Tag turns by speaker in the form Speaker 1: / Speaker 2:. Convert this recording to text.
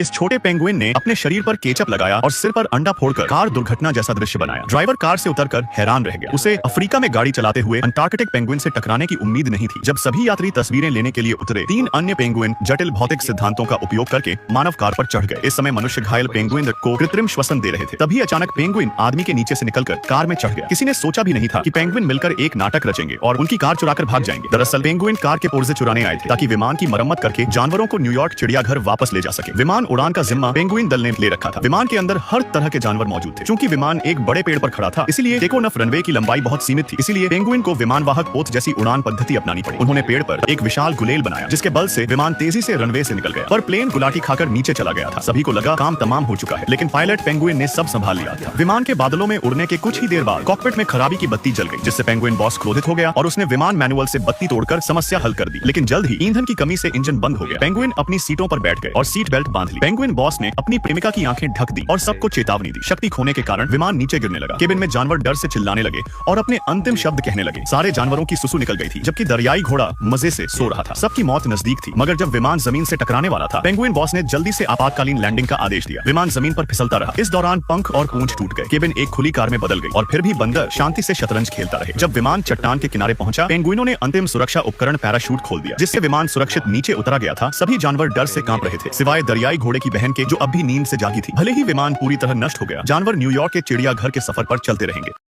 Speaker 1: इस छोटे पेंगुइन ने अपने शरीर पर केचप लगाया और सिर पर अंडा फोड़कर कार दुर्घटना जैसा दृश्य बनाया। ड्राइवर कार से उतरकर हैरान रह गया। उसे अफ्रीका में गाड़ी चलाते हुए अंटार्कटिक पेंगुइन से टकराने की उम्मीद नहीं थी। जब सभी यात्री तस्वीरें लेने के लिए उतरे, 3 अन्य पेंगुइन जटिल भौतिक सिद्धांतों का उपयोग करके मानव कार पर चढ़ गए। इस समय मनुष्य घायल पेंगुइन को कृत्रिम श्वसन दे रहे थे। तभी अचानक पेंगुइन आदमी के नीचे से निकलकर कार में चढ़ गया। किसी ने सोचा भी नहीं था कि पेंगुइन मिलकर एक नाटक रचेंगे और उनकी कार चुराकर भाग जाएंगे। दरअसल पेंगुइन कार के पुर्जे चुराने आए थे ताकि विमान की मरम्मत करके जानवरों को न्यूयॉर्क चिड़ियाघर वापस ले जा सके। विमान उड़ान का जिम्मा पेंगुइन दल ने ले रखा था। विमान के अंदर हर तरह के जानवर मौजूद थे। चूंकि विमान एक बड़े पेड़ पर खड़ा था, इसलिए टेकोनफ रनवे की लंबाई बहुत सीमित थी। इसलिए पेंगुइन को विमान वाहक पोत जैसी उड़ान पद्धति अपनानी पड़ी। उन्होंने पेड़ पर एक विशाल गुलेल बनाया, जिसके बल से विमान तेजी से रनवे से निकल गया। पर प्लेन गुलाटी खाकर नीचे चला गया था। सभी को लगा काम तमाम हो चुका है, लेकिन पायलट पेंगुइन ने सब संभाल लिया था। विमान के बादलों में उड़ने के कुछ ही देर बाद कॉकपिट में खराबी की बत्ती जल गई, जिससे पेंगुइन बॉस क्रोधित हो गया और उसने विमान मैनुअल से बत्ती तोड़कर समस्या हल कर दी। लेकिन जल्द ही ईंधन की कमी से इंजन बंद हो गया। पेंगुइन अपनी सीटों पर बैठ गए और सीट बेल्ट बांध ली। पेंगुइन बॉस ने अपनी प्रेमिका की आंखें ढक दी और सबको चेतावनी दी। शक्ति खोने के कारण विमान नीचे गिरने लगा। केबिन में जानवर डर से चिल्लाने लगे और अपने अंतिम शब्द कहने लगे। सारे जानवरों की सुसु निकल गई थी, जबकि दरियाई घोड़ा मजे से सो रहा था। सबकी मौत नजदीक थी, मगर जब विमान जमीन से टकराने वाला था, पेंगुइन बॉस ने जल्दी से आपातकालीन लैंडिंग का आदेश दिया। विमान जमीन पर फिसलता रहा। इस दौरान पंख और पूंछ टूट गए। केबिन एक खुली कार में बदल गई और फिर भी बंदर शांति से शतरंज खेलता रहे। जब विमान चट्टान के किनारे पहुंचा, पेंगुइनों ने अंतिम सुरक्षा उपकरण पैराशूट खोल दिया, जिससे विमान सुरक्षित नीचे उतरा गया था। सभी जानवर डर से कांप रहे थे, सिवाय दरियाई घोड़े की बहन के, जो अब भी नींद से जागी थी। भले ही विमान पूरी तरह नष्ट हो गया, जानवर न्यूयॉर्क के चिड़ियाघर के सफर पर चलते रहेंगे।